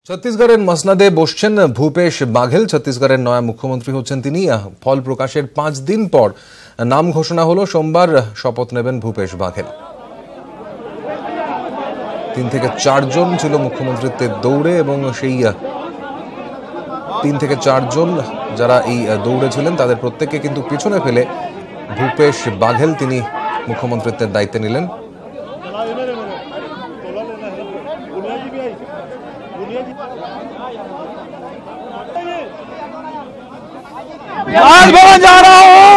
ছত্তিশগড়ের মসনাদে বসছেন ভূপেশ বাঘেল। ছত্তিশগড়ের নয়া মুখ্যমন্ত্রী হচ্ছেন তিনি। ফল প্রকাশের 5 দিন পর নাম ঘোষণা হলো। সোমবার শপথ নেবেন ভূপেশ বাঘেল। 3 থেকে 4 জন ছিল মুখ্যমন্ত্রীত্বের দৌড়ে এবং সেই 3 থেকে 4 জন যারা এই দৌড়ে ছিলেন তাদের প্রত্যেককে কিন্তু পিছনে ফেলে ভূপেশ বাঘেল তিনি মুখ্যমন্ত্রীত্বের দায়িত্ব নিলেন। राजभवन जा रहा हूँ,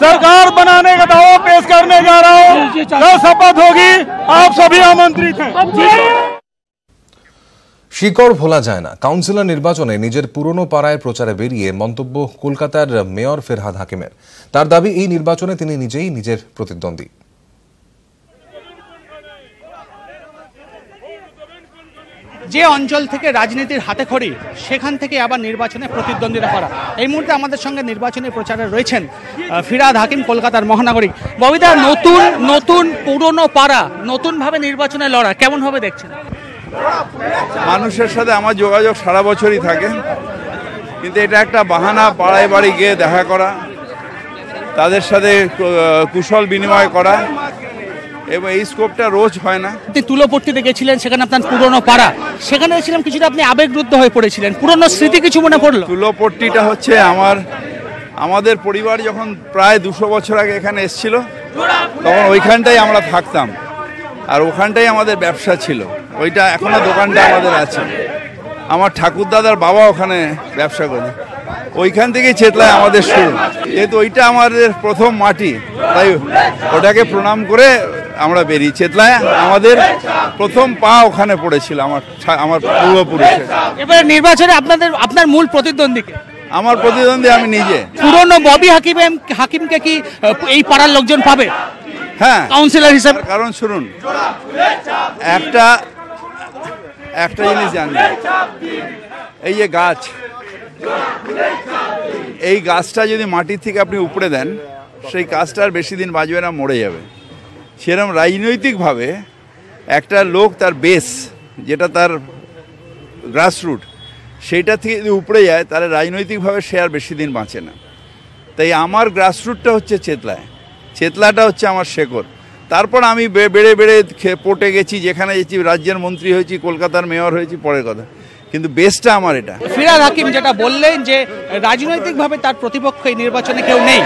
सरकार बनाने का दावा पेश करने जा रहा हूँ। कल शपथ होगी, आप सभी आमंत्रित हैं। শিকড় ভোলা যায় না। কাউন্সিলর নির্বাচনে নিজের পুরনো পাড়ায় প্রচারে বেরিয়ে মন্তব্য কলকাতার মেয়র ফেরহাদ হাকিমের। তার দাবি এই নির্বাচনে তিনি নিজেই নিজের প্রতিদ্বন্দ্বী। যে অঞ্চল থেকে রাজনীতির হাতে খড়ি সেখান থেকে আবার নির্বাচনে প্রতিদ্বন্দ্বিতা করা। এই মুহূর্তে আমাদের সঙ্গে নির্বাচনী প্রচারে রয়েছেন ফিরহাদ হাকিম, কলকাতার মহানগরিক। ববিদা, নতুন পুরনো পাড়া নতুনভাবে নির্বাচনে লড়া কেমন হবে দেখছেন? মানুষের সাথে আমার যোগাযোগ সারা বছরই থাকে, কিন্তু এটা একটা বাহানা পাড়ায় বাড়ি গিয়ে দেখা করা, তাদের সাথে কুশল বিনিময় করা, এবং এই স্কোপটা রোজ হয় না। আপনি তুলোপট্টিতে গেছিলেন, সেখানে আপনার পুরনো পাড়া, সেখানে ছিলাম কিছুটা আপনি আবেগরুদ্ধ হয়ে পড়েছিলেন। পুরনো স্মৃতি কিছু মনে পড়লো? তুলোপট্টিটা হচ্ছে আমাদের পরিবার যখন প্রায় 200 বছর আগে এখানে এসেছিল, তখন ওইখানটাই আমরা থাকতাম, আর ওখানটাই আমাদের ব্যবসা ছিল। ওইটা এখনো দোকানটা আমাদের আছে। আমার ঠাকুরদাদার বাবা ওখানে ব্যবসা করে, ওইখান থেকেই চেতলায় আমাদের শুরু। যেহেতু ওইটা আমাদের প্রথম মাটি, তাই ওটাকে প্রণাম করে আমরা বেরিয়ে। চেতলায় আমাদের প্রথম পা ওখানে পড়েছিল আমার পূর্বপুরুষের। এবারে নির্বাচনে আপনার মূল প্রতিদ্বন্দ্বীকে? আমার প্রতিদ্বন্দ্বী আমি নিজে। পুরনো ববি হাকিমকে কি এই পাড়ার লোকজন পাবে? হ্যাঁ, কাউন্সিলর হিসেবে। কারণ শুনুন, একটা জিনিস জানবেন, এই যে গাছ, এই গাছটা যদি মাটির থেকে আপনি উপড়ে দেন, সেই গাছটার বেশি দিন বাঁচবে না, মরে যাবে। সেরকম রাজনৈতিকভাবে একটা লোক তার বেস, যেটা তার গ্রাসরুট, সেইটা থেকে যদি উপড়ে যায়, তাহলে রাজনৈতিকভাবে সে আর বেশি দিন বাঁচে না। তাই আমার গ্রাসরুটটা হচ্ছে চেতলাটা হচ্ছে আমার শেকড়। তারপর আমি বেড়ে পটে গেছি, যেখানে গেছি, রাজ্যের মন্ত্রী হয়েছি, কলকাতার মেয়র হয়েছি, পরের কথা, কিন্তু বেসটা আমার এটা। ফিরহাদ হাকিম যেটা বললেন যে রাজনৈতিকভাবে তার প্রতিপক্ষ এই নির্বাচনে কেউ নেই,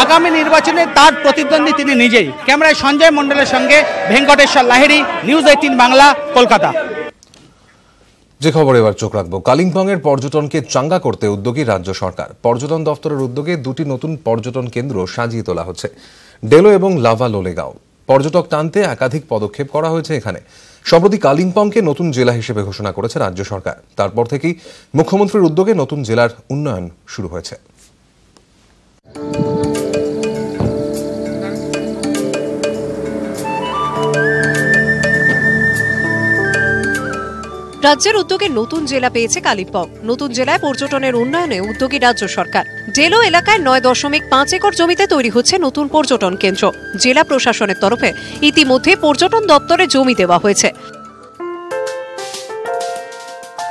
আগামী নির্বাচনে তার প্রতিদ্বন্দ্বী তিনি নিজেই। ক্যামেরায় সঞ্জয় মণ্ডলের সঙ্গে ভেঙ্কটেশ্বর লাহিড়ী, নিউজ 18 বাংলা, কলকাতা। যে খবর এবার চোখ রাখবো, কালিম্পংয়ের পর্যটনকে চাঙ্গা করতে উদ্যোগী রাজ্য সরকার। পর্যটন দপ্তরের উদ্যোগে 2টি নতুন পর্যটন কেন্দ্র সাজিয়ে তোলা হচ্ছে, ডেলো এবং লাভা লোলেগাঁও। পর্যটক টানতে একাধিক পদক্ষেপ করা হয়েছে এখানে। সম্প্রতি কালিম্পংকে নতুন জেলা হিসেবে ঘোষণা করেছে রাজ্য সরকার। তারপর থেকেই মুখ্যমন্ত্রীর উদ্যোগে নতুন জেলার উন্নয়ন শুরু হয়েছে। রাজ্যের উদ্যোগে নতুন জেলা পেয়েছে কালিম্পং। নতুন জেলায় পর্যটনের উন্নয়নে উদ্যোগী রাজ্য সরকার। ডেলো এলাকায় 9.5 একর জমিতে তৈরি হচ্ছে নতুন পর্যটন কেন্দ্র। জেলা প্রশাসনের তরফে ইতিমধ্যে পর্যটন দপ্তরে জমি দেওয়া হয়েছে।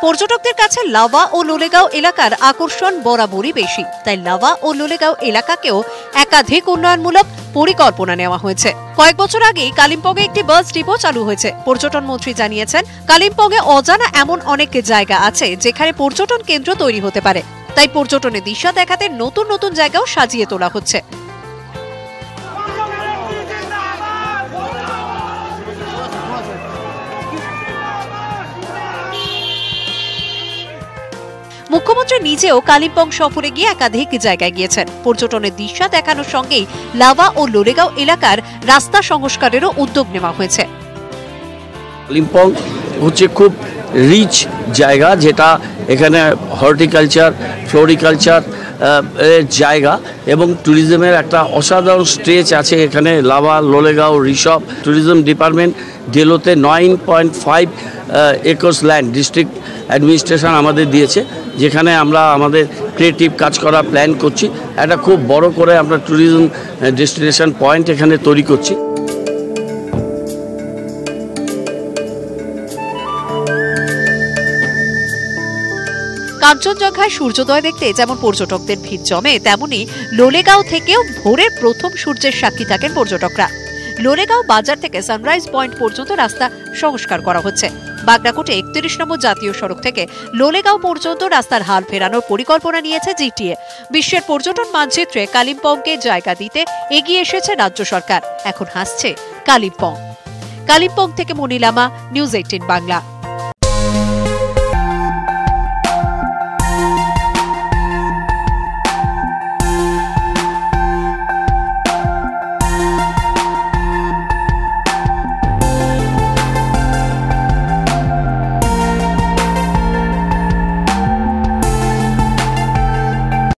পর্যটকদের কাছে লাভা ও লোলেগাঁও এলাকার আকর্ষণ বরাবরই বেশি, তাই লাভা ও লোলেগাঁও এলাকাকেও একাধিক উন্নয়নমূলক পরিকল্পনা নেওয়া হয়েছে। কয়েক বছর আগেই কালিম্পংয়ে একটি বাস ডিপো চালু হয়েছে। পর্যটন মন্ত্রী জানিয়েছেন, কালিম্পংয়ে অজানা এমন অনেক জায়গা আছে যেখানে পর্যটন কেন্দ্র তৈরি হতে পারে, তাই পর্যটনের দিশা দেখাতে নতুন নতুন জায়গাও সাজিয়ে তোলা হচ্ছে। মুখ্যমন্ত্রী নিজেও কালিম্পং সফরে গিয়ে একাধিক জায়গায় গিয়েছেন। পর্যটনের দিশা দেখানোর সঙ্গেই লাভা ও লোলেগাঁও এলাকার রাস্তা সংস্কারেরও উদ্যোগ নেওয়া হয়েছে। কালিম্পং হচ্ছে খুব রিচ জায়গা, যেটা এখানে হর্টিকালচার, ফ্লোরিকালচার জায়গা এবং ট্যুরিজমের একটা অসাধারণ স্ট্রেচ আছে এখানে। লাভা, লোলেগাঁও, ঋষভ ট্যুরিজম ডিপার্টমেন্ট ডেলোতে 9.5 একর্স ল্যান্ড ডিস্ট্রিক্ট অ্যাডমিনিস্ট্রেশন আমাদের দিয়েছে, যেখানে আমরা আমাদের ক্রিয়েটিভ কাজ করা প্ল্যান করছি। একটা খুব বড় করে আমরা ট্যুরিজম ডেস্টিনেশন পয়েন্ট এখানে তৈরি করছি। কাঞ্চনজঙ্ঘায় সূর্যোদয় দেখতে যেমন পর্যটকদের ভিড় জমে, তেমনি লোলেগাঁও থেকেও ভোরের প্রথম সূর্যের সাক্ষী থাকেন পর্যটকরা। লোলেগাঁও বাজার থেকে সানরাইজ পয়েন্ট পর্যন্ত রাস্তা সংস্কার করা হচ্ছে। বাগনাকোটে 31 নম্বর জাতীয় সড়ক থেকে লোলেগাঁও পর্যন্ত রাস্তার হাল ফেরানোর পরিকল্পনা নিয়েছে জিটিএ। বিশ্বের পর্যটন মানচিত্রে কালিম্পংকে জায়গা দিতে এগিয়ে এসেছে রাজ্য সরকার। এখন হাসছে কালিম্পং। কালিম্পং থেকে মনিলামা, নিউজ 18 বাংলা।